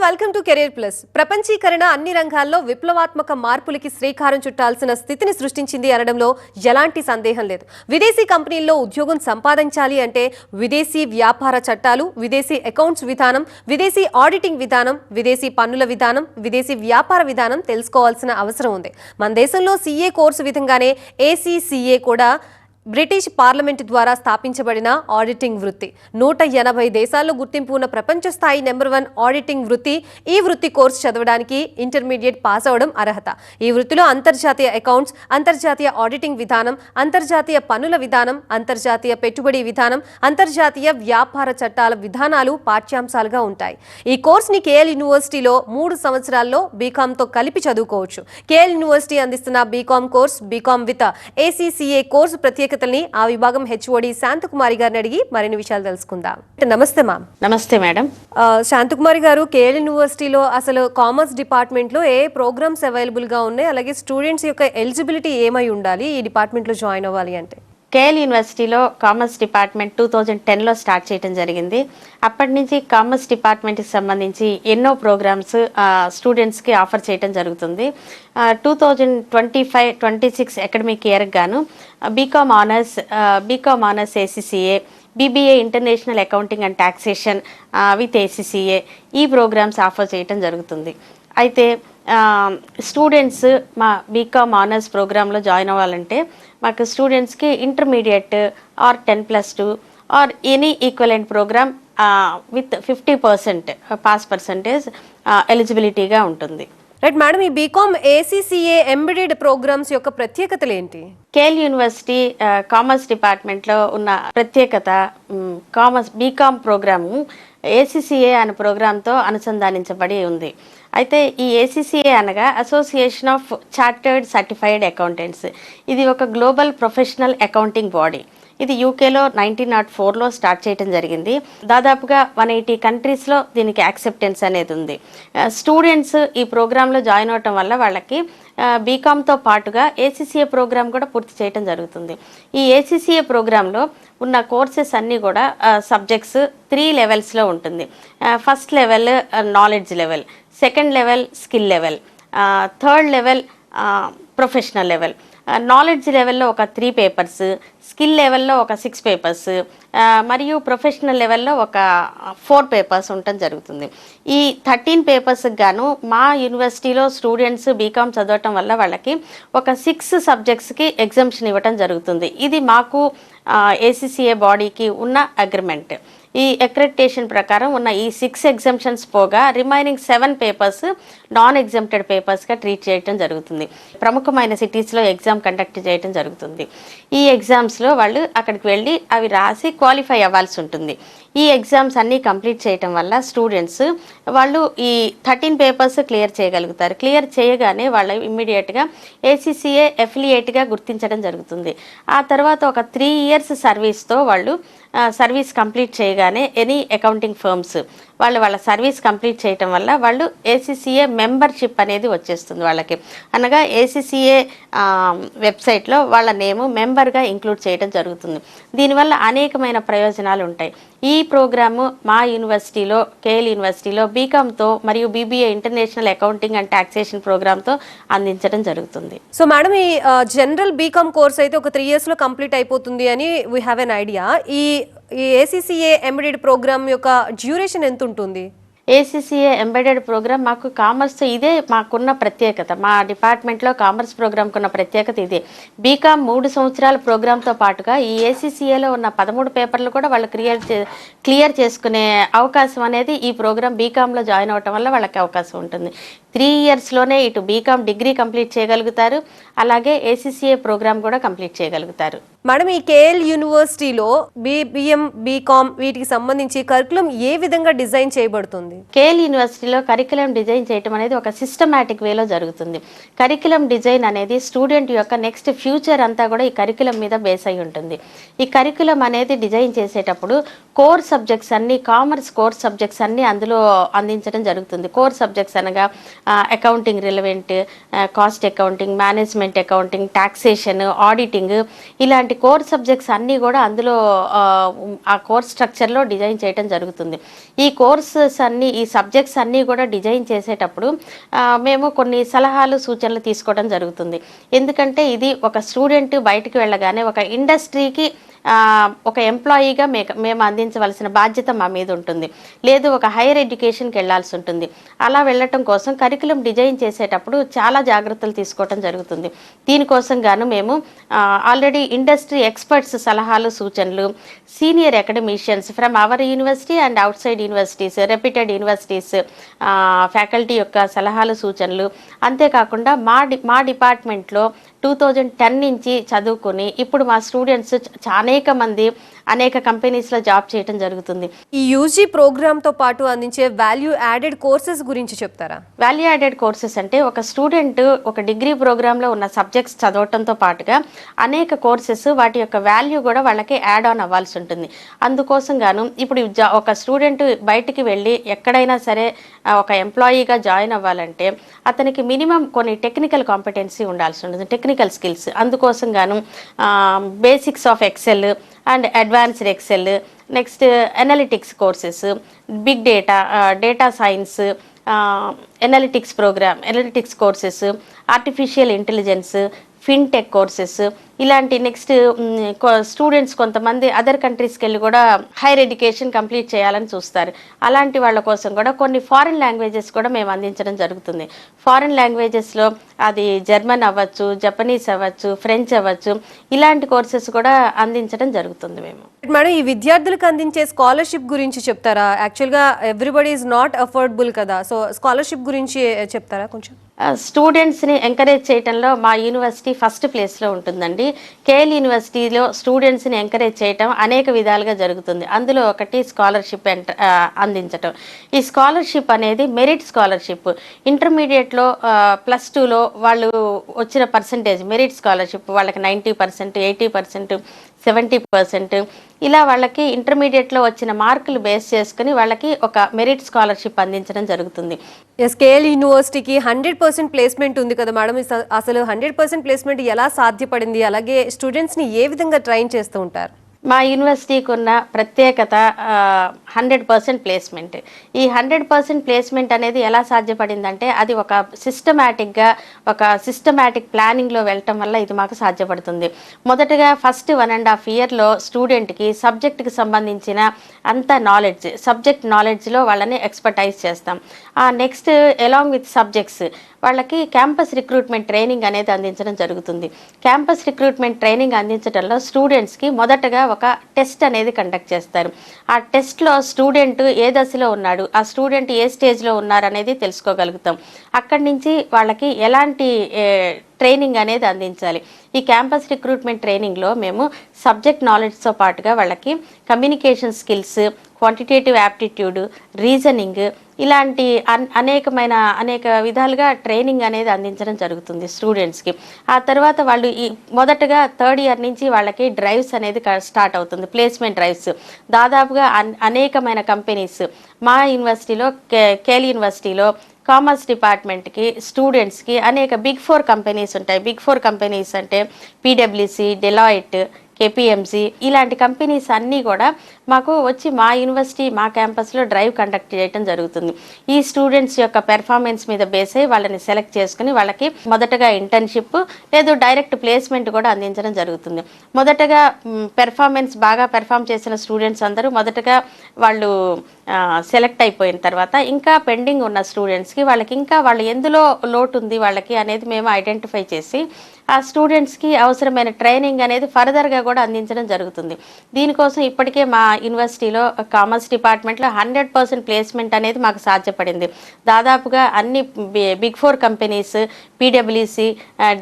Welcome to career plus. ప్రపంచీకరణ అన్ని రంగాల్లో విప్లవాత్మక మార్పులకి శ్రీకారం చుట్టాల్సిన స్థితిని సృష్టించింది అనడంలో ఎలాంటి సందేహం లేదు. విదేశీ కంపెనీల్లో ఉద్యోగం సంపాదించాలి అంటే విదేశీ వ్యాపార చట్టాలు, విదేశీ అకౌంట్స్ విధానం, విదేశీ ఆడిటింగ్ విధానం, విదేశీ పన్నుల విధానం, విదేశీ వ్యాపార విధానం తెలుసుకోవాల్సిన అవసరం ఉంది. మన దేశంలో సీఏ కోర్సు విధంగానే ఏసీసీఏ కూడా బ్రిటిష్ పార్లమెంట్ ద్వారా స్థాపించబడిన ఆడిటింగ్ వృత్తి. 180 దేశాల్లో గుర్తింపు ఉన్న ప్రపంచ స్థాయి నెంబర్ 1 ఆడిటింగ్ వృత్తి. ఈ వృత్తి కోర్సు చదవడానికి ఇంటర్మీడియట్ పాస్ అవడం అర్హత. ఈ వృత్తిలో అంతర్జాతీయ అకౌంట్స్, అంతర్జాతీయ ఆడిటింగ్ విధానం, అంతర్జాతీయ పన్నుల విధానం, అంతర్జాతీయ పెట్టుబడి విధానం, అంతర్జాతీయ వ్యాపార చట్టాల విధానాలు పాఠ్యాంశాలుగా ఉంటాయి. ఈ కోర్సుని కేఎల్ యూనివర్సిటీలో 3 సంవత్సరాల్లో బీకామ్తో కలిపి చదువుకోవచ్చు. కేఎల్ యూనివర్సిటీ అందిస్తున్న BCom course, BCom with ACCA course ప్రత్యేక ఆ విభాగం హెచ్ఓడి శాంతకుమారి గారిని అడిగి మరిన్ని విషయాలు తెలుసుకుందాం. నమస్తే మ్యామ్. నమస్తే మేడం. శాంతకుమారి గారు, కేఎల్ యూనివర్సిటీలో అసలు కామర్స్ డిపార్ట్మెంట్ లో ఏ ప్రోగ్రామ్స్ అవైలబుల్ గా ఉన్నాయి, అలాగే స్టూడెంట్స్ యొక్క ఎలిజిబిలిటీ ఏమై ఉండాలి ఈ డిపార్ట్మెంట్ లో జాయిన్ అవ్వాలి అంటే? కేఎల్ యూనివర్సిటీలో కామర్స్ డిపార్ట్మెంట్ 2010లో స్టార్ట్ చేయడం జరిగింది. అప్పటి నుంచి కామర్స్ డిపార్ట్మెంట్కి సంబంధించి ఎన్నో ప్రోగ్రామ్స్ స్టూడెంట్స్కి ఆఫర్ చేయడం జరుగుతుంది. 2025-26 అకాడమిక్ ఇయర్కి గాను BCom honours ACCA, BBA international accounting and taxation with ACCA ఈ ప్రోగ్రామ్స్ ఆఫర్ చేయడం జరుగుతుంది. అయితే స్టూడెంట్స్ మా బీకామ్ ఆనర్స్ ప్రోగ్రాంలో జాయిన్ అవ్వాలంటే మాకు స్టూడెంట్స్కి intermediate or 10+2 or any equivalent program with 50% pass percentage ఎలిజిబిలిటీగా ఉంటుంది. రైట్ మేడం, ఈ బీకామ్ ఏసీసీఏ ఎంబెడెడ్ ప్రోగ్రామ్స్ యొక్క ప్రత్యేకతలు ఏంటి? కేఎల్ యూనివర్సిటీ కామర్స్ డిపార్ట్మెంట్లో ఉన్న ప్రత్యేకత, బీకామ్ ప్రోగ్రాము ఏసీసీఏ అనే ప్రోగ్రాంతో అనుసంధానించబడి ఉంది. అయితే ఈ ఏసీసీఏ అనగా association of chartered certified accountants. ఇది ఒక గ్లోబల్ ప్రొఫెషనల్ అకౌంటింగ్ బాడీ. ఇది యూకేలో 1904లో స్టార్ట్ చేయడం జరిగింది. దాదాపుగా 180 కంట్రీస్లో దీనికి యాక్సెప్టెన్స్ అనేది ఉంది. స్టూడెంట్స్ ఈ ప్రోగ్రాంలో జాయిన్ అవటం వల్ల వాళ్ళకి బీకామ్తో పాటుగా ఏసీసీఏ ప్రోగ్రామ్ కూడా పూర్తి చేయడం జరుగుతుంది. ఈ ఏసీసీఏ ప్రోగ్రాంలో ఉన్న కోర్సెస్ అన్నీ కూడా సబ్జెక్ట్స్ 3 లెవెల్స్లో ఉంటుంది. First level knowledge level, second level skill level, third level professional level. Knowledge లెవెల్లో ఒక 3 పేపర్స్, స్కిల్ లెవెల్లో ఒక 6 పేపర్స్, మరియు ప్రొఫెషనల్ లెవెల్లో ఒక 4 పేపర్స్ ఉండటం జరుగుతుంది. ఈ 13 పేపర్స్కి గాను మా యూనివర్సిటీలో స్టూడెంట్స్ బీకామ్ చదవటం వల్ల వాళ్ళకి ఒక 6 సబ్జెక్ట్స్కి ఎగ్జామ్షన్ ఇవ్వటం జరుగుతుంది. ఇది మాకు ఏసీసీఏ బాడీకి ఉన్న అగ్రిమెంట్. ఈ అక్రెడిటేషన్ ప్రకారం ఉన్న ఈ 6 ఎగ్జామ్షన్స్ పోగా రిమైనింగ్ 7 పేపర్స్ నాన్ ఎగ్జామ్టెడ్ పేపర్స్గా ట్రీట్ చేయడం జరుగుతుంది. ప్రముఖమైన సిటీస్లో ఎగ్జామ్ కండక్ట్ చేయడం జరుగుతుంది. ఈ ఎగ్జామ్స్లో వాళ్ళు అక్కడికి వెళ్ళి అవి రాసి క్వాలిఫై అవ్వాల్సి ఉంటుంది. ఈ ఎగ్జామ్స్ అన్నీ కంప్లీట్ చేయటం వల్ల స్టూడెంట్స్ వాళ్ళు ఈ 13 పేపర్స్ క్లియర్ చేయగలుగుతారు. క్లియర్ చేయగానే వాళ్ళు ఇమ్మీడియట్గా ఏసీసీఏ ఎఫిలియేట్గా గుర్తించడం జరుగుతుంది. ఆ తర్వాత ఒక 3 ఇయర్స్ సర్వీస్తో వాళ్ళు సర్వీస్ కంప్లీట్ చేయగానే ఎనీ అకౌంటింగ్ ఫర్మ్స్ వాళ్ళ సర్వీస్ కంప్లీట్ చేయటం వల్ల వాళ్ళు ఏసీసీఏ మెంబర్షిప్ అనేది వచ్చేస్తుంది వాళ్ళకి. అనగా ఏసీసీఏ వెబ్సైట్లో వాళ్ళ నేము మెంబర్గా ఇంక్లూడ్ చేయడం జరుగుతుంది. దీనివల్ల అనేకమైన ప్రయోజనాలు ఉంటాయి. ఈ ప్రోగ్రాము మా యూనివర్సిటీలో కేఎల్ యూనివర్సిటీలో బీకామ్తో మరియు BBA international accounting and taxation ప్రోగ్రామ్తో అందించడం జరుగుతుంది. సో మేడం, ఈ జనరల్ బీకామ్ కోర్స్ అయితే ఒక 3 ఇయర్స్లో కంప్లీట్ అయిపోతుంది అని వీ హ్యావ్ ఎన్ ఐడియా. ఈ ఏసీసీఏ ఎంబెడెడ్ ప్రోగ్రామ్ యొక్క డ్యూరేషన్ ఎంత ఉంటుంది? ఏసీసీఏ ఎంబెడెడ్ ప్రోగ్రామ్ మాకు కామర్స్ ఇదే మాకున్న ప్రత్యేకత. మా డిపార్ట్మెంట్లో కామర్స్ ప్రోగ్రామ్కి ఉన్న ప్రత్యేకత ఇదే. బీకామ్ 3 సంవత్సరాల ప్రోగ్రామ్తో పాటుగా ఈ ఏసీసీఏలో ఉన్న 13 పేపర్లు కూడా వాళ్ళు క్లియర్ చేసుకునే అవకాశం అనేది ఈ ప్రోగ్రామ్ బీకామ్లో జాయిన్ అవ్వటం వల్ల వాళ్ళకి అవకాశం ఉంటుంది. 3 ఇయర్స్లోనే ఇటు బీకామ్ డిగ్రీ కంప్లీట్ చేయగలుగుతారు, అలాగే ఏసీసీఏ ప్రోగ్రామ్ కూడా కంప్లీట్ చేయగలుగుతారు. మేడం, ఈ కేఎల్ యూనివర్సిటీలో బీబీఎం, బీకామ్ వీటికి సంబంధించి కరికులం ఏ విధంగా డిజైన్ చేయబడుతుంది? కేఎల్ యూనివర్సిటీలో కరికులం డిజైన్ చేయడం అనేది ఒక సిస్టమాటిక్ వేలో జరుగుతుంది. కరికులం డిజైన్ అనేది స్టూడెంట్ యొక్క నెక్స్ట్ ఫ్యూచర్ అంతా కూడా ఈ కరికులం మీద బేస్ అయి ఉంటుంది. ఈ కరికులం అనేది డిజైన్ చేసేటప్పుడు కోర్ సబ్జెక్ట్స్ అన్ని, కామర్స్ కోర్ సబ్జెక్ట్స్ అన్ని అందులో అందించడం జరుగుతుంది. కోర్ సబ్జెక్ట్స్ అనగా accounting relevant, cost accounting, management accounting, taxation, auditing, ఇలాంటి కోర్ సబ్జెక్ట్స్ అన్నీ కూడా అందులో ఆ కోర్స్ స్ట్రక్చర్లో డిజైన్ చేయడం జరుగుతుంది. ఈ కోర్సెస్ అన్నీ, ఈ సబ్జెక్ట్స్ అన్నీ కూడా డిజైన్ చేసేటప్పుడు మేము కొన్ని సలహాలు సూచనలు తీసుకోవడం జరుగుతుంది. ఎందుకంటే ఇది ఒక స్టూడెంట్ బయటికి వెళ్ళగానే ఒక ఇండస్ట్రీకి ఒక ఎంప్లాయీగా మేము అందించవలసిన బాధ్యత మా మీద ఉంటుంది. లేదు ఒక హైయర్ ఎడ్యుకేషన్కి వెళ్ళాల్సి ఉంటుంది. అలా వెళ్ళటం కోసం కరికులం డిజైన్ చేసేటప్పుడు చాలా జాగ్రత్తలు తీసుకోవటం జరుగుతుంది. దీనికోసం గాను మేము ఆల్రెడీ ఇండస్ట్రీ ఎక్స్పర్ట్స్ సలహాలు సూచనలు, senior academicians from our university and out side universities, reputed universities faculty యొక్క సలహాలు సూచనలు, అంతేకాకుండా మా డిపార్ట్మెంట్లో 2010 నుంచి చదువుకుని ఇప్పుడు మా స్టూడెంట్స్ అనేక మంది అనేక కంపెనీస్లో జాబ్ చేయడం జరుగుతుంది. ఈ యూజీ ప్రోగ్రామ్తో పాటు అందించే వాల్యూ యాడెడ్ కోర్సెస్ గురించి చెప్తారా? వాల్యూ యాడెడ్ కోర్సెస్ అంటే ఒక స్టూడెంట్ ఒక డిగ్రీ ప్రోగ్రాంలో ఉన్న సబ్జెక్ట్స్ చదవటంతో పాటుగా అనేక కోర్సెస్ వాటి యొక్క వాల్యూ కూడా వాళ్ళకి యాడ్ ఆన్ అవ్వాల్సి ఉంటుంది. అందుకోసం గాను ఇప్పుడు ఒక స్టూడెంట్ బయటికి వెళ్ళి ఎక్కడైనా సరే ఒక ఎంప్లాయీగా జాయిన్ అవ్వాలంటే అతనికి మినిమం కొన్ని టెక్నికల్ కాంపిటెన్సీ ఉండాల్సి ఉంటుంది, టెక్నికల్ స్కిల్స్. అందుకోసం గాను basics of Excel and advanced Excel, next analytics courses, big data, data science, analytics programme, analytics courses, artificial intelligence, fintech courses, ఇలాంటి నెక్స్ట్ స్టూడెంట్స్ కొంతమంది అదర్ కంట్రీస్కి వెళ్ళి కూడా హైయర్ ఎడ్యుకేషన్ కంప్లీట్ చేయాలని చూస్తారు. అలాంటి వాళ్ళ కోసం కూడా కొన్ని ఫారిన్ లాంగ్వేజెస్ కూడా మేము అందించడం జరుగుతుంది. ఫారిన్ లాంగ్వేజెస్లో అది జర్మన్ అవ్వచ్చు, జపనీస్ అవ్వచ్చు, ఫ్రెంచ్ అవ్వచ్చు, ఇలాంటి కోర్సెస్ కూడా అందించడం జరుగుతుంది. మేడం, ఈ విద్యార్థులకు అందించే స్కాలర్షిప్ గురించి చెప్తారా? యాక్చువల్గా ఎవ్రీబడి ఈజ్ నాట్ అఫోర్డబుల్ కదా, సో స్కాలర్షిప్ గురించి చెప్తారా కొంచెం? స్టూడెంట్స్ని ఎంకరేజ్ చేయడంలో మా యూనివర్సిటీ ఫస్ట్ ప్లేస్లో ఉంటుందండి. కేఎల్ యూనివర్సిటీలో స్టూడెంట్స్ని ఎంకరేజ్ చేయటం అనేక విధాలుగా జరుగుతుంది. అందులో ఒకటి స్కాలర్షిప్ అందించటం. ఈ స్కాలర్షిప్ అనేది మెరిట్ స్కాలర్షిప్. ఇంటర్మీడియట్లో +2లో వాళ్ళు వచ్చిన పర్సంటేజ్ మెరిట్ స్కాలర్షిప్, వాళ్ళకి 90%, 80%, 70%, ఇలా వాళ్ళకి ఇంటర్మీడియట్లో వచ్చిన మార్కులు బేస్ చేసుకుని వాళ్ళకి ఒక మెరిట్ స్కాలర్షిప్ అందించడం జరుగుతుంది. కేఎల్ యూనివర్సిటీకి 100% ప్లేస్మెంట్ ఉంది కదా మేడం, అసలు 100% ప్లేస్మెంట్ ఎలా సాధ్యపడింది? అలాగే స్టూడెంట్స్ని ఏ విధంగా ట్రైన్ చేస్తూ ఉంటారు? మా యూనివర్సిటీకి ఉన్న ప్రత్యేకత 100% ప్లేస్మెంట్. ఈ 100% ప్లేస్మెంట్ అనేది ఎలా సాధ్యపడిందంటే అది ఒక సిస్టమాటిక్ ప్లానింగ్లో వెళ్ళటం వల్ల ఇది మాకు సాధ్యపడుతుంది. మొదటగా ఫస్ట్ 1.5 ఇయర్లో స్టూడెంట్కి సబ్జెక్ట్కి సంబంధించిన అంత నాలెడ్జ్, సబ్జెక్ట్ నాలెడ్జ్లో వాళ్ళని ఎక్స్పర్టైజ్ చేస్తాం. నెక్స్ట్ అలాంగ్ విత్ సబ్జెక్ట్స్ వాళ్ళకి క్యాంపస్ రిక్రూట్మెంట్ ట్రైనింగ్ అనేది అందించడం జరుగుతుంది. క్యాంపస్ రిక్రూట్మెంట్ ట్రైనింగ్ అందించడంలో స్టూడెంట్స్కి మొదటగా ఒక టెస్ట్ అనేది కండక్ట్ చేస్తారు. ఆ టెస్ట్లో స్టూడెంట్ ఏ దశలో ఉన్నాడు, ఆ స్టూడెంట్ ఏ స్టేజ్లో ఉన్నారు అనేది తెలుసుకోగలుగుతాం. అక్కడి నుంచి వాళ్ళకి ఎలాంటి ట్రైనింగ్ అనేది అందించాలి. ఈ క్యాంపస్ రిక్రూట్మెంట్ ట్రైనింగ్లో మేము సబ్జెక్ట్ నాలెడ్జ్తో పాటుగా వాళ్ళకి communication skills, quantitative aptitude, reasoning, ఇలాంటి అనేక విధాలుగా ట్రైనింగ్ అనేది అందించడం జరుగుతుంది స్టూడెంట్స్కి. ఆ తర్వాత వాళ్ళు మొదటగా 3rd ఇయర్ నుంచి వాళ్ళకి డ్రైవ్స్ అనేది స్టార్ట్ అవుతుంది, ప్లేస్మెంట్ డ్రైవ్స్. దాదాపుగా అనేకమైన కంపెనీస్ మా యూనివర్సిటీలో, కేఎల్ యూనివర్సిటీలో కామర్స్ డిపార్ట్మెంట్కి స్టూడెంట్స్కి అనేక బిగ్ 4 కంపెనీస్ ఉంటాయి. బిగ్ 4 కంపెనీస్ అంటే PwC, డెలాయిట్, KPMG, ఇలాంటి కంపెనీస్ అన్నీ కూడా మాకు వచ్చి మా యూనివర్సిటీ, మా క్యాంపస్లో డ్రైవ్ కండక్ట్ చేయడం జరుగుతుంది. ఈ స్టూడెంట్స్ యొక్క పెర్ఫార్మెన్స్ మీద బేస్ అయ్యి వాళ్ళని సెలెక్ట్ చేసుకుని వాళ్ళకి మొదటగా ఇంటర్న్షిప్ లేదు డైరెక్ట్ ప్లేస్మెంట్ కూడా అందించడం జరుగుతుంది. మొదటగా బాగా పెర్ఫామ్ చేసిన స్టూడెంట్స్ అందరూ మొదటగా వాళ్ళు సెలెక్ట్ అయిపోయిన తర్వాత ఇంకా పెండింగ్ ఉన్న స్టూడెంట్స్కి వాళ్ళు ఎందులో లోటు ఉంది వాళ్ళకి అనేది మేము ఐడెంటిఫై చేసి ఆ స్టూడెంట్స్కి అవసరమైన ట్రైనింగ్ అనేది ఫర్దర్గా కూడా అందించడం జరుగుతుంది. దీనికోసం ఇప్పటికే మా యూనివర్సిటీలో కామర్స్ డిపార్ట్మెంట్లో 100% ప్లేస్మెంట్ అనేది మాకు సాధ్యపడింది. దాదాపుగా అన్ని big 4 companies, PwC,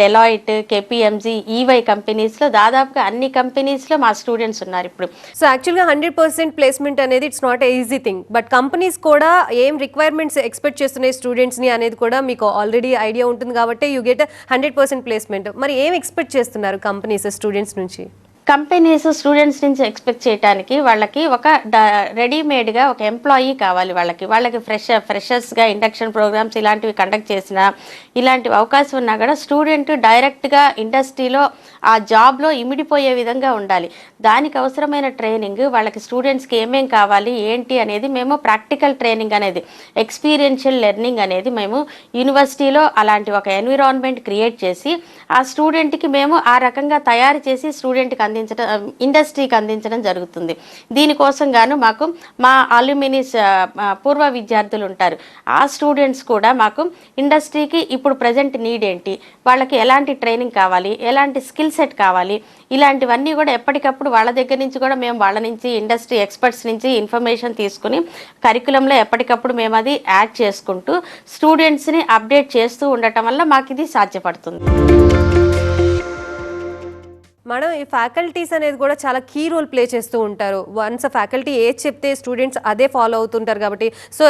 Deloitte, KPMG, EY కంపెనీస్లో దాదాపుగా అన్ని కంపెనీస్లో మా స్టూడెంట్స్ ఉన్నారు ఇప్పుడు. సో యాక్చువల్గా 100% ప్లేస్మెంట్ అనేది it's not a easy thing, but companies కూడా ఏం రిక్వైర్మెంట్స్ ఎక్స్పెక్ట్ చేస్తున్నాయి స్టూడెంట్స్ని అనేది కూడా మీకు ఆల్రెడీ ఐడియా ఉంటుంది కాబట్టి యూ గెట్ 100% ప్లేస్మెంట్. మరి ఏం ఎక్స్పెక్ట్ చేస్తున్నారు కంపెనీస్ స్టూడెంట్స్ నుంచి? కంపెనీస్ స్టూడెంట్స్ నుంచి ఎక్స్పెక్ట్ చేయడానికి వాళ్ళకి ఒక రెడీమేడ్గా ఒక ఎంప్లాయీ కావాలి. వాళ్ళకి ఫ్రెషర్స్గా ఇండక్షన్ ప్రోగ్రామ్స్ ఇలాంటివి కండక్ట్ చేసిన ఇలాంటివి అవకాశం ఉన్నా కూడా స్టూడెంట్ డైరెక్ట్గా ఇండస్ట్రీలో ఆ జాబ్లో ఇమిడిపోయే విధంగా ఉండాలి. దానికి అవసరమైన ట్రైనింగ్ వాళ్ళకి స్టూడెంట్స్కి ఏమేం కావాలి ఏంటి అనేది మేము ప్రాక్టికల్ ట్రైనింగ్ అనేది ఎక్స్పీరియన్షియల్ లెర్నింగ్ అనేది మేము యూనివర్సిటీలో అలాంటి ఒక ఎన్విరాన్మెంట్ క్రియేట్ చేసి ఆ స్టూడెంట్కి మేము ఆ రకంగా తయారు చేసి స్టూడెంట్కి ఇండస్ట్రీకి అందించడం జరుగుతుంది. దీనికోసం గాను మాకు మా అల్యూమినిస్ పూర్వ విద్యార్థులు ఉంటారు. ఆ స్టూడెంట్స్ కూడా మాకు ఇండస్ట్రీకి ఇప్పుడు ప్రజెంట్ నీడ్ ఏంటి, వాళ్ళకి ఎలాంటి ట్రైనింగ్ కావాలి, ఎలాంటి స్కిల్ సెట్ కావాలి, ఇలాంటివన్నీ కూడా ఎప్పటికప్పుడు వాళ్ళ దగ్గర నుంచి కూడా మేము వాళ్ళ నుంచి ఇండస్ట్రీ ఎక్స్పర్ట్స్ నుంచి ఇన్ఫర్మేషన్ తీసుకుని కరికులంలో ఎప్పటికప్పుడు మేము అది యాడ్ చేసుకుంటూ స్టూడెంట్స్ని అప్డేట్ చేస్తూ ఉండటం వల్ల మాకు ఇది సాధ్యపడుతుంది. మేడం, ఈ ఫ్యాకల్టీస్ అనేది కూడా చాలా కీ రోల్ ప్లే చేస్తూ ఉంటారు. వన్స్ ఫ్యాకల్టీ ఏది చెప్తే స్టూడెంట్స్ అదే ఫాలో అవుతుంటారు కాబట్టి so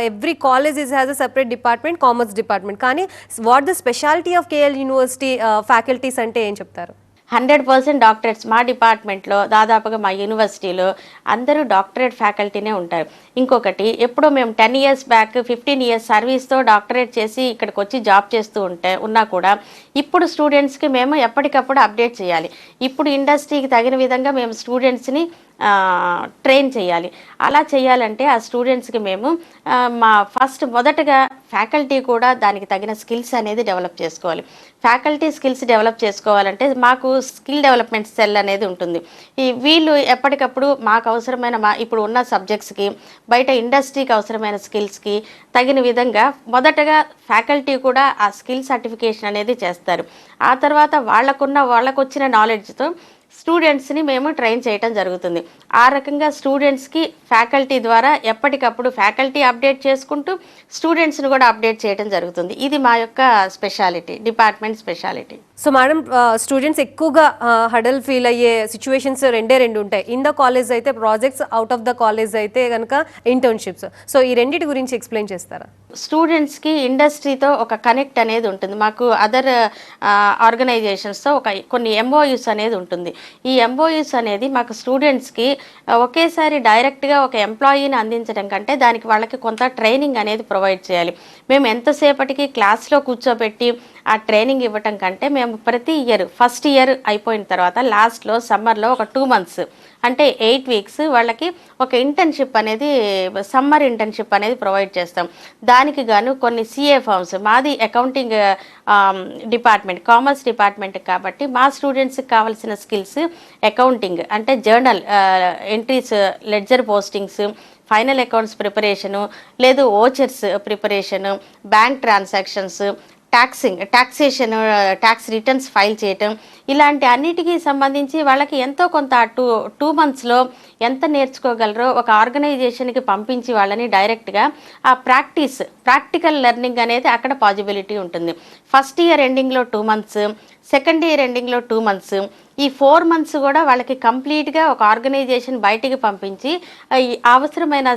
every college has a separate department, commerce department. కానీ what the speciality of KL university faculties అంటే ఏం చెప్తారు? 100% డాక్టరేట్స్ మా డిపార్ట్మెంట్లో, దాదాపుగా మా యూనివర్సిటీలో అందరూ డాక్టరేట్ ఫ్యాకల్టీనే ఉంటారు. ఇంకొకటి, ఎప్పుడో మేము 10 years బ్యాక్ 15 years సర్వీస్తో డాక్టరేట్ చేసి ఇక్కడికి వచ్చి జాబ్ చేస్తూ ఉన్నా కూడా ఇప్పుడు స్టూడెంట్స్కి మేము ఎప్పటికప్పుడు అప్డేట్ చేయాలి. ఇప్పుడు ఇండస్ట్రీకి తగిన విధంగా మేము స్టూడెంట్స్ని ట్రైన్ చేయాలి. అలా చేయాలంటే ఆ స్టూడెంట్స్కి మేము మొదటగా ఫ్యాకల్టీ కూడా దానికి తగిన స్కిల్స్ అనేది డెవలప్ చేసుకోవాలి. ఫ్యాకల్టీ స్కిల్స్ డెవలప్ చేసుకోవాలంటే మాకు స్కిల్ డెవలప్మెంట్ సెల్ అనేది ఉంటుంది. వీళ్ళు ఎప్పటికప్పుడు మాకు అవసరమైన ఇప్పుడు ఉన్న సబ్జెక్ట్స్కి, బయట ఇండస్ట్రీకి అవసరమైన స్కిల్స్కి తగిన విధంగా మొదటగా ఫ్యాకల్టీ కూడా ఆ స్కిల్ సర్టిఫికేషన్ అనేది చేస్తారు. ఆ తర్వాత వాళ్ళకు వచ్చిన నాలెడ్జ్తో స్టూడెంట్స్ని మేము ట్రైన్ చేయటం జరుగుతుంది. ఆ రకంగా స్టూడెంట్స్కి ఫ్యాకల్టీ ద్వారా ఎప్పటికప్పుడు ఫ్యాకల్టీ అప్డేట్ చేసుకుంటూ స్టూడెంట్స్ని కూడా అప్డేట్ చేయడం జరుగుతుంది. ఇది మా యొక్క speciality, department speciality. So madam, students ఎక్కువగా హడల్ ఫీల్ అయ్యే సిచ్యువేషన్స్ రెండు ఉంటాయి. ఇన్ ద కాలేజ్ అయితే projects, out of the college అయితే కనుక ఇంటర్న్షిప్స్. సో ఈ రెండింటి గురించి ఎక్స్ప్లెయిన్ చేస్తారా? స్టూడెంట్స్కి ఇండస్ట్రీతో ఒక కనెక్ట్ అనేది ఉంటుంది. మాకు అదర్ ఆర్గనైజేషన్స్తో కొన్ని ఎంఓయూస్ అనేది ఉంటుంది. ఈ ఎంఓయూస్ అనేది మాకు స్టూడెంట్స్కి ఒకేసారి డైరెక్ట్గా ఒక ఎంప్లాయీని అందించడం కంటే దానికి వాళ్ళకి కొంత ట్రైనింగ్ అనేది ప్రొవైడ్ చేయాలి. మేము ఎంతసేపటికి క్లాస్లో కూర్చోబెట్టి ఆ ట్రైనింగ్ ఇవ్వటం కంటే మేము ప్రతి ఇయర్ ఫస్ట్ ఇయర్ అయిపోయిన తర్వాత లాస్ట్లో సమ్మర్లో ఒక 2 months అంటే 8 weeks వాళ్ళకి ఒక ఇంటర్న్షిప్ అనేది, సమ్మర్ ఇంటర్న్షిప్ అనేది ప్రొవైడ్ చేస్తాం. దానికి గాను కొన్ని సిఏ ఫామ్స్, మాది అకౌంటింగ్ డిపార్ట్మెంట్, కామర్స్ డిపార్ట్మెంట్ కాబట్టి మా స్టూడెంట్స్కి కావాల్సిన స్కిల్స్ అకౌంటింగ్ అంటే journal entries, ledger postings, final accounts preparation, లేదు vouchers preparation, bank transactions, taxation, tax returns file చేయటం, ఇలాంటి అన్నిటికీ సంబంధించి వాళ్ళకి ఎంతో కొంత 2 monthsలో ఎంత నేర్చుకోగలరో ఒక ఆర్గనైజేషన్కి పంపించి వాళ్ళని డైరెక్ట్గా ఆ ప్రాక్టికల్ లెర్నింగ్ అనేది అక్కడ పాజిబిలిటీ ఉంటుంది. ఫస్ట్ ఇయర్ ఎండింగ్లో 2 months, సెకండ్ ఇయర్ ఎండింగ్లో 2 months, ఈ 4 months కూడా వాళ్ళకి కంప్లీట్గా ఒక ఆర్గనైజేషన్ బయటికి పంపించి అవసరమైన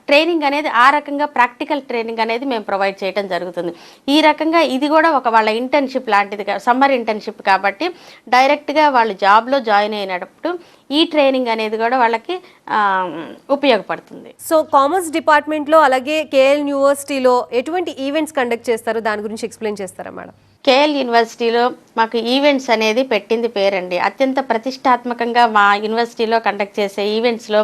ట్రైనింగ్ అనేది, ఆ రకంగా ప్రాక్టికల్ ట్రైనింగ్ అనేది మేము ప్రొవైడ్ చేయడం జరుగుతుంది. ఈ రకంగా ఇది కూడా ఒక వాళ్ళ ఇంటర్న్షిప్ లాంటిది, సమ్మర్ ఇంటర్న్షిప్ కాబట్టి డైరెక్ట్గా వాళ్ళు జాబ్లో జాయిన్ అయినప్పుడు ఈ ట్రైనింగ్ అనేది కూడా వాళ్ళకి ఉపయోగపడుతుంది. సో కామర్స్ డిపార్ట్మెంట్లో అలాగే కేఎల్ యూనివర్సిటీలో ఎటువంటి ఈవెంట్స్ కండక్ట్ చేస్తారు, దాని గురించి ఎక్స్ప్లెయిన్ చేస్తారా మేడం? కేఎల్ యూనివర్సిటీలో మాకు ఈవెంట్స్ అనేది పెట్టింది పేరండి. అత్యంత ప్రతిష్టాత్మకంగా మా యూనివర్సిటీలో కండక్ట్ చేసే ఈవెంట్స్లో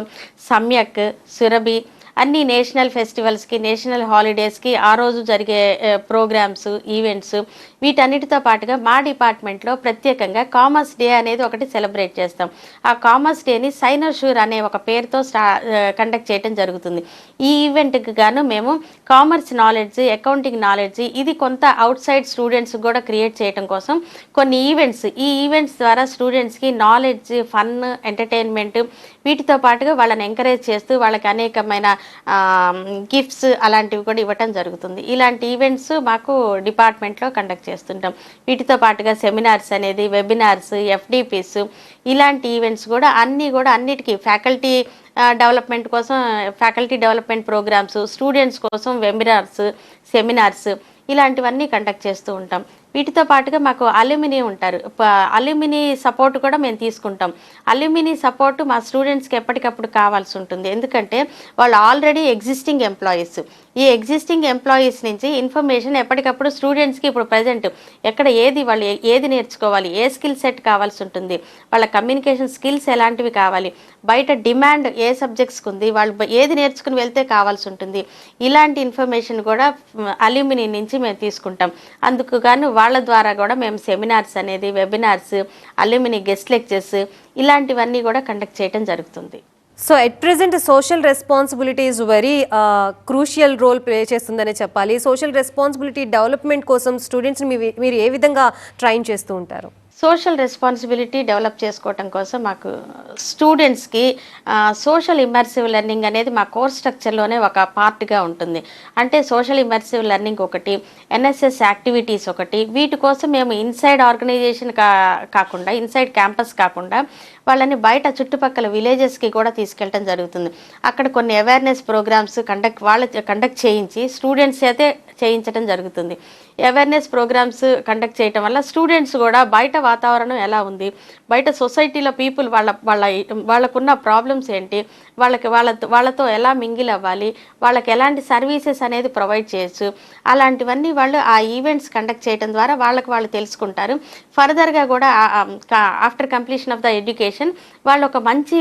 సమ్యక్, సురభి, అన్ని నేషనల్ ఫెస్టివల్స్కి, నేషనల్ హాలిడేస్కి ఆ రోజు జరిగే ప్రోగ్రామ్స్, ఈవెంట్స్, వీటన్నిటితో పాటుగా మా డిపార్ట్మెంట్లో ప్రత్యేకంగా కామర్స్ డే అనేది ఒకటి సెలబ్రేట్ చేస్తాం. ఆ కామర్స్ డేని సైనర్షూర్ అనే ఒక పేరుతో కండక్ట్ చేయడం జరుగుతుంది. ఈ ఈవెంట్కి గాను మేము కామర్స్ నాలెడ్జ్, అకౌంటింగ్ నాలెడ్జ్, ఇది కొంత అవుట్ సైడ్ స్టూడెంట్స్ కూడా క్రియేట్ చేయడం కోసం కొన్ని ఈవెంట్స్, ఈ ఈవెంట్స్ ద్వారా స్టూడెంట్స్కి నాలెడ్జ్, ఫన్, ఎంటర్టైన్మెంట్, వీటితో పాటుగా వాళ్ళని ఎంకరేజ్ చేస్తూ వాళ్ళకి అనేకమైన గిఫ్ట్స్ అలాంటివి కూడా ఇవ్వటం జరుగుతుంది. ఇలాంటి ఈవెంట్స్ మాకు డిపార్ట్మెంట్లో కండక్ట్ చేస్తుంటాం. వీటితో పాటుగా సెమినార్స్ అనేది, వెబినార్స్, ఎఫ్డిపిస్, ఇలాంటి ఈవెంట్స్ కూడా అన్నిటికీ ఫ్యాకల్టీ డెవలప్మెంట్ కోసం ఫ్యాకల్టీ డెవలప్మెంట్ ప్రోగ్రామ్స్, స్టూడెంట్స్ కోసం వెబినార్స్, సెమినార్స్, ఇలాంటివన్నీ కండక్ట్ చేస్తూ ఉంటాం. వీటితో పాటుగా మాకు అల్యూమిని ఉంటారు. అల్యూమిని సపోర్ట్ కూడా మేము తీసుకుంటాం. అల్యూమిని సపోర్ట్ మా స్టూడెంట్స్కి ఎప్పటికప్పుడు కావాల్సి ఉంటుంది. ఎందుకంటే వాళ్ళు ఆల్రెడీ ఎగ్జిస్టింగ్ ఎంప్లాయీస్. ఈ ఎగ్జిస్టింగ్ ఎంప్లాయీస్ నుంచి ఇన్ఫర్మేషన్ ఎప్పటికప్పుడు స్టూడెంట్స్కి ఇప్పుడు ప్రజెంట్ ఎక్కడ వాళ్ళు ఏది నేర్చుకోవాలి, ఏ స్కిల్ సెట్ కావాల్సి ఉంటుంది, వాళ్ళ కమ్యూనికేషన్ స్కిల్స్ ఎలాంటివి కావాలి, బయట డిమాండ్ ఏ సబ్జెక్ట్స్కి ఉంది, వాళ్ళు ఏది నేర్చుకుని వెళ్తే కావాల్సి ఉంటుంది, ఇలాంటి ఇన్ఫర్మేషన్ కూడా అల్యూమిని నుంచి మేము తీసుకుంటాం. అందుకు గాను వాళ్ళ ద్వారా కూడా మేము సెమినార్స్ అనేది, వెబినార్స్, అల్యూమిని గెస్ట్ లెక్చర్స్ ఇలాంటివన్నీ కూడా కండక్ట్ చేయడం జరుగుతుంది. So at present social responsibility is very crucial role play చేస్తుందనే చెప్పాలి. సోషల్ రెస్పాన్సిబిలిటీ డెవలప్మెంట్ కోసం స్టూడెంట్స్ని మీరు ఏ విధంగా ట్రైన్ చేస్తూ ఉంటారు? సోషల్ రెస్పాన్సిబిలిటీ డెవలప్ చేసుకోవటం కోసం మాకు స్టూడెంట్స్కి సోషల్ ఇమర్సివ్ లెర్నింగ్ అనేది మా కోర్స్ స్ట్రక్చర్లోనే ఒక పార్ట్గా ఉంటుంది. అంటే సోషల్ ఇమర్సివ్ లెర్నింగ్ ఒకటి, ఎన్ఎస్ఎస్ యాక్టివిటీస్ ఒకటి, వీటి కోసం మేము ఇన్సైడ్ ఆర్గనైజేషన్ కాకుండా, ఇన్సైడ్ క్యాంపస్ కాకుండా వాళ్ళని బయట చుట్టుపక్కల విలేజెస్కి కూడా తీసుకెళ్ళటం జరుగుతుంది. అక్కడ కొన్ని అవేర్నెస్ ప్రోగ్రామ్స్ కండక్ట్ చేయించి స్టూడెంట్స్ అయితే చేయించడం జరుగుతుంది. అవేర్నెస్ ప్రోగ్రామ్స్ కండక్ట్ చేయటం వల్ల స్టూడెంట్స్ కూడా బయట వాతావరణం ఎలా ఉంది, బయట సొసైటీలో పీపుల్ వాళ్ళకున్న ప్రాబ్లమ్స్ ఏంటి, వాళ్ళతో ఎలా మింగిల్ అవ్వాలి, వాళ్ళకి ఎలాంటి సర్వీసెస్ అనేది ప్రొవైడ్ చేయొచ్చు, అలాంటివన్నీ వాళ్ళు ఆ ఈవెంట్స్ కండక్ట్ చేయడం ద్వారా వాళ్ళు తెలుసుకుంటారు. ఫర్దర్గా కూడా after completion of the education వాళ్ళు ఒక మంచి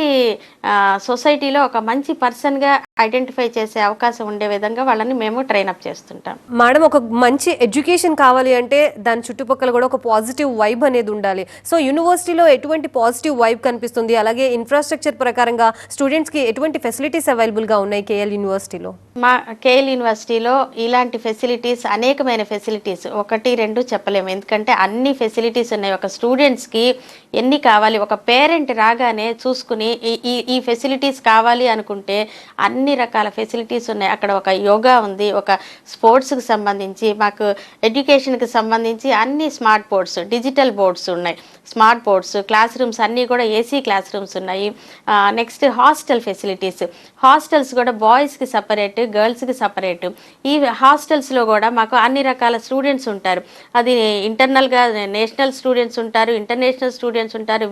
సొసైటీలో ఒక మంచి పర్సన్గా ఐడెంటిఫై చేసే అవకాశం ఉండే విధంగా వాళ్ళని మేము ట్రైన్అప్ చేస్తుంటాం. మేడం, ఒక మంచి ఎడ్యుకేషన్ కావాలి అంటే దాని చుట్టుపక్కల కూడా ఒక పాజిటివ్ వైబ్ అనేది ఉండాలి. సో యూనివర్సిటీలో ఎటువంటి పాజిటివ్ వైబ్ కనిపిస్తుంది? అలాగే ఇన్ఫ్రాస్ట్రక్చర్ ప్రకారంగా స్టూడెంట్స్కి ఎటువంటి ఫెసిలిటీస్ అవైలబుల్గా ఉన్నాయి కేఎల్ యూనివర్సిటీలో? మా కేఎల్ యూనివర్సిటీలో ఇలాంటి ఫెసిలిటీస్, అనేకమైన ఫెసిలిటీస్, 1-2 చెప్పలేము. ఎందుకంటే అన్ని ఫెసిలిటీస్ ఉన్నాయి. ఒక స్టూడెంట్స్కి ఎన్ని కావాలి, ఒక పేరెంట్ రాగానే చూసుకుని ఈ ఫెసిలిటీస్ కావాలి అనుకుంటే అన్ని రకాల ఫెసిలిటీస్ ఉన్నాయి. అక్కడ ఒక యోగా ఉంది, ఒక స్పోర్ట్స్కి సంబంధించి, మాకు ఎడ్యుకేషన్కి సంబంధించి అన్ని స్మార్ట్ బోర్డ్స్, డిజిటల్ బోర్డ్స్ ఉన్నాయి, స్మార్ట్ బోర్డ్స్, క్లాస్ రూమ్స్ అన్నీ కూడా ఏసీ క్లాస్ రూమ్స్ ఉన్నాయి. నెక్స్ట్ హాస్టల్ ఫెసిలిటీస్, హాస్టల్స్ కూడా బాయ్స్కి సపరేట్, గర్ల్స్కి సపరేట్. ఈ హాస్టల్స్లో కూడా మాకు అన్ని రకాల స్టూడెంట్స్ ఉంటారు. అది ఇంటర్నల్గా నేషనల్ స్టూడెంట్స్ ఉంటారు, ఇంటర్నేషనల్ స్టూడెంట్స్ ఉంటారు,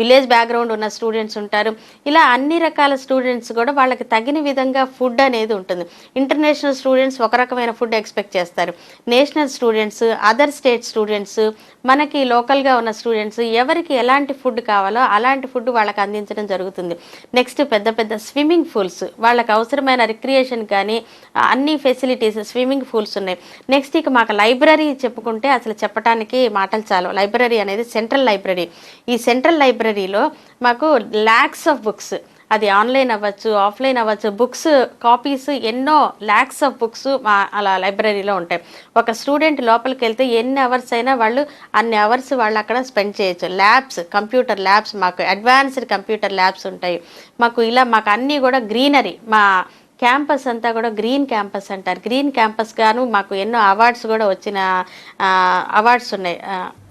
విలేజ్ బ్యాక్గ్రౌండ్ ఉన్న స్టూడెంట్స్ ఉంటారు. ఇలా అన్ని రకాల స్టూడెంట్స్ కూడా వాళ్ళకి తగిన విధంగా ఫుడ్ అనేది ఉంటుంది. ఇంటర్నేషనల్ స్టూడెంట్స్ ఒక రకమైన ఫుడ్ ఎక్స్పెక్ట్ చేస్తారు, national students, other state students, మనకి లోకల్గా ఉన్న స్టూడెంట్స్ ఎవరికి ఎలాంటి ఫుడ్ కావాలో అలాంటి ఫుడ్ వాళ్ళకి అందించడం జరుగుతుంది. నెక్స్ట్ పెద్ద పెద్ద స్విమ్మింగ్ పూల్స్, వాళ్ళకి అవసరమైన రిక్రియేషన్ కానీ అన్ని ఫెసిలిటీస్, స్విమ్మింగ్ పూల్స్ ఉన్నాయి. నెక్స్ట్ ఇక మాకు లైబ్రరీ చెప్పుకుంటే అసలు చెప్పడానికి మాటలు చాలు. లైబ్రరీ అనేది సెంట్రల్ లైబ్రరీ. ఈ సెంట్రల్ లైబ్రరీలో మాకు ల్యాక్స్ ఆఫ్ బుక్స్, అది ఆన్లైన్ అవ్వచ్చు, ఆఫ్లైన్ అవ్వచ్చు, బుక్స్ కాపీస్ ఎన్నో ల్యాక్స్ ఆఫ్ బుక్స్ అలా లైబ్రరీలో ఉంటాయి. ఒక స్టూడెంట్ లోపలికి వెళ్తే ఎన్ని అవర్స్ అయినా వాళ్ళు అన్ని అవర్స్ వాళ్ళు అక్కడ స్పెండ్ చేయొచ్చు. ల్యాబ్స్, కంప్యూటర్ ల్యాబ్స్, మాకు అడ్వాన్స్డ్ కంప్యూటర్ ల్యాబ్స్ ఉంటాయి. మాకు అన్నీ కూడా గ్రీనరీ, మా క్యాంపస్ అంతా కూడా గ్రీన్ క్యాంపస్ అంటారు. గ్రీన్ క్యాంపస్ గాను మాకు ఎన్నో అవార్డ్స్ కూడా వచ్చిన అవార్డ్స్ ఉన్నాయి.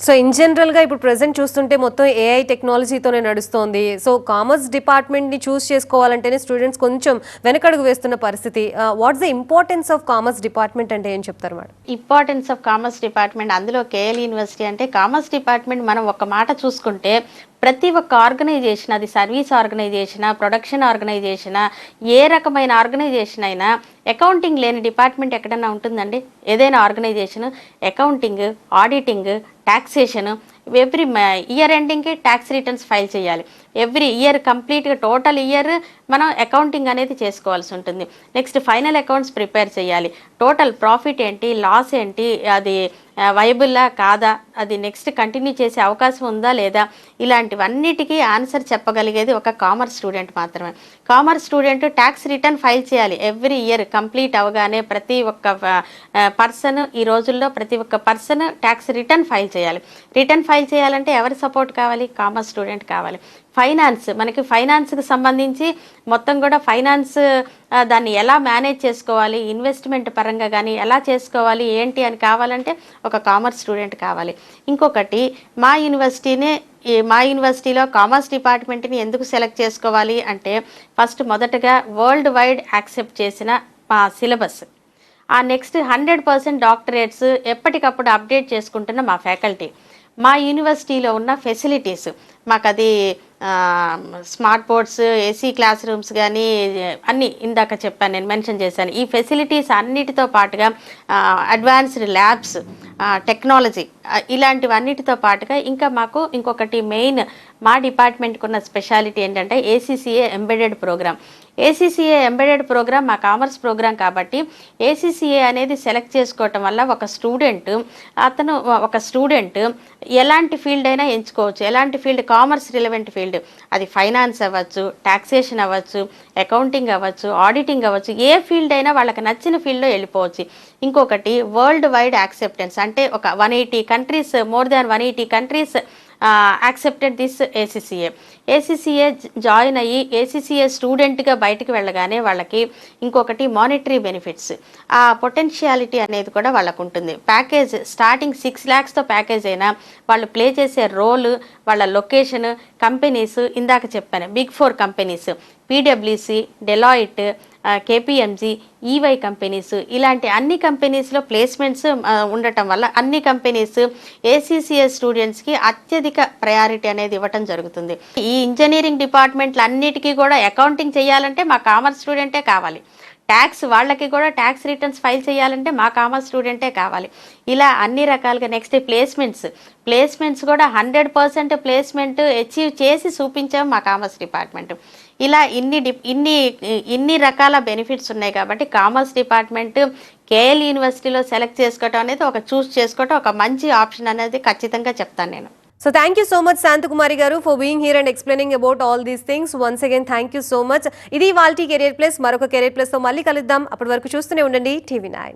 సో ఇన్ జనరల్గా ఇప్పుడు ప్రెసెంట్ చూస్తుంటే మొత్తం ఏఐ టెక్నాలజీతోనే నడుస్తోంది. సో కామర్స్ డిపార్ట్మెంట్ని చూస్ చేసుకోవాలంటేనే స్టూడెంట్స్ కొంచెం వెనకడుగు వేస్తున్న పరిస్థితి. What's the importance of commerce department అంటే ఏం చెప్తారు madam? Importance of commerce department, అందులో కేఎల్ యూనివర్సిటీ అంటే కామర్స్ డిపార్ట్మెంట్ మనం ఒక మాట చూసుకుంటే ప్రతి ఒక్క ఆర్గనైజేషన్, అది సర్వీస్ ఆర్గనైజేషనా, ప్రొడక్షన్ ఆర్గనైజేషనా, ఏ రకమైన ఆర్గనైజేషన్ అయినా అకౌంటింగ్ లేని డిపార్ట్మెంట్ ఎక్కడన్నా ఉంటుందండి? ఏదైనా organization accounting, auditing, taxation, every year ఎండింగ్కి ట్యాక్స్ రిటర్న్స్ ఫైల్ చేయాలి. ఎవ్రీ ఇయర్ కంప్లీట్గా టోటల్ ఇయర్ మనం అకౌంటింగ్ అనేది చేసుకోవాల్సి ఉంటుంది. నెక్స్ట్ ఫైనల్ అకౌంట్స్ ప్రిపేర్ చేయాలి. టోటల్ ప్రాఫిట్ ఏంటి, లాస్ ఏంటి, అది వైబుల్లా కాదా, అది నెక్స్ట్ కంటిన్యూ చేసే అవకాశం ఉందా లేదా, ఇలాంటివన్నిటికీ ఆన్సర్ చెప్పగలిగేది ఒక కామర్స్ స్టూడెంట్ మాత్రమే. Commerce student tax return file చేయాలి ఎవ్రీ ఇయర్. కంప్లీట్ అవగానే ప్రతి ఒక్క పర్సన్, ఈ రోజుల్లో ప్రతి ఒక్క పర్సన్ ట్యాక్స్ రిటర్న్ ఫైల్ చేయాలి. రిటర్న్ ఫైల్ చేయాలంటే ఎవరి సపోర్ట్ కావాలి? కామర్స్ స్టూడెంట్ కావాలి. ఫైనాన్స్, మనకి ఫైనాన్స్కి సంబంధించి మొత్తం కూడా ఫైనాన్స్ దాన్ని ఎలా మేనేజ్ చేసుకోవాలి, ఇన్వెస్ట్మెంట్ పరంగా కానీ ఎలా చేసుకోవాలి ఏంటి అని కావాలంటే ఒక కామర్స్ స్టూడెంట్ కావాలి. ఇంకొకటి మా యూనివర్సిటీలో కామర్స్ డిపార్ట్మెంట్ని ఎందుకు సెలెక్ట్ చేసుకోవాలి అంటే, ఫస్ట్ మొదటగా వరల్డ్ వైడ్ యాక్సెప్ట్ చేసిన మా సిలబస్, ఆ నెక్స్ట్ 100% డాక్టరేట్స్ ఎప్పటికప్పుడు అప్డేట్ చేసుకుంటున్న మా ఫ్యాకల్టీ, మా యూనివర్సిటీలో ఉన్న ఫెసిలిటీస్, మాకు అది smart boards, AC class rooms కానీ అన్నీ ఇందాక చెప్పాను, నేను మెన్షన్ చేశాను. ఈ ఫెసిలిటీస్ అన్నిటితో పాటుగా అడ్వాన్స్డ్ ల్యాబ్స్, టెక్నాలజీ, ఇలాంటివన్నిటితో పాటుగా ఇంకా మాకు ఇంకొకటి మెయిన్ మా డిపార్ట్మెంట్కి ఉన్న స్పెషాలిటీ ఏంటంటే ACCA embedded programme. ACCA embedded programme మా కామర్స్ ప్రోగ్రామ్ కాబట్టి ఏసీసీఏ అనేది సెలెక్ట్ చేసుకోవటం వల్ల ఒక స్టూడెంట్ ఎలాంటి ఫీల్డ్ అయినా ఎంచుకోవచ్చు. ఎలాంటి ఫీల్డ్, కామర్స్ రిలవెంట్ ఫీల్డ్, అది ఫైనాన్స్ అవ్వచ్చు, టాక్సేషన్ అవ్వచ్చు, అకౌంటింగ్ అవ్వచ్చు, ఆడిటింగ్ అవ్వచ్చు, ఏ ఫీల్డ్ అయినా వాళ్ళకి నచ్చిన ఫీల్డ్లో వెళ్ళిపోవచ్చు. ఇంకొకటి వరల్డ్ వైడ్ యాక్సెప్టెన్స్, అంటే ఒక 180 countries, more than 180 countries accepted this ACCA. ACCA join అయ్యి ఏసీసీఏ స్టూడెంట్గా బయటకు వెళ్ళగానే వాళ్ళకి ఇంకొకటి మానిటరీ బెనిఫిట్స్, ఆ పొటెన్షియాలిటీ అనేది కూడా వాళ్ళకు ఉంటుంది. ప్యాకేజ్ స్టార్టింగ్ 6 lakhsతో ప్యాకేజ్ అయినా వాళ్ళు ప్లే చేసే రోల్, వాళ్ళ లొకేషన్, కంపెనీస్ ఇందాక చెప్పాను, బిగ్ 4 కంపెనీస్, పీడబ్ల్యూసీ, డెలాయిట్, కేపీఎంజీ, ఈవై కంపెనీస్, ఇలాంటి అన్ని కంపెనీస్లో ప్లేస్మెంట్స్ ఉండటం వల్ల అన్ని కంపెనీస్ ఏసీసీఏ స్టూడెంట్స్కి అత్యధిక ప్రయారిటీ అనేది ఇవ్వటం జరుగుతుంది. ఈ ఇంజనీరింగ్ డిపార్ట్మెంట్లు అన్నిటికీ కూడా అకౌంటింగ్ చేయాలంటే మా కామర్స్ స్టూడెంటే కావాలి. ట్యాక్స్ వాళ్ళకి కూడా ట్యాక్స్ రిటర్న్స్ ఫైల్ చేయాలంటే మా కామర్స్ స్టూడెంటే కావాలి. ఇలా అన్ని రకాలుగా. నెక్స్ట్ ప్లేస్మెంట్స్ కూడా 100% ప్లేస్మెంట్ అచీవ్ చేసి చూపించాము మా కామర్స్ డిపార్ట్మెంట్. ఇలా ఇన్ని రకాల బెనిఫిట్స్ ఉన్నాయి కాబట్టి కామర్స్ డిపార్ట్మెంట్ కేఎల్ యూనివర్సిటీలో సెలెక్ట్ చేసుకోవటం అనేది, చూస్ చేసుకోవటం ఒక మంచి ఆప్షన్ అనేది ఖచ్చితంగా చెప్తాను నేను. So thank you so much Santakumari garu for being here and explaining about all these things. Once again thank you so much. ఇది ఇవాల్టి కెరీర్ ప్లస్, మరొక కెరీర్ ప్లస్ తో మళ్ళీ కలుద్దాం. అప్పటి వరకు చూస్తూనే ఉండండి TV9.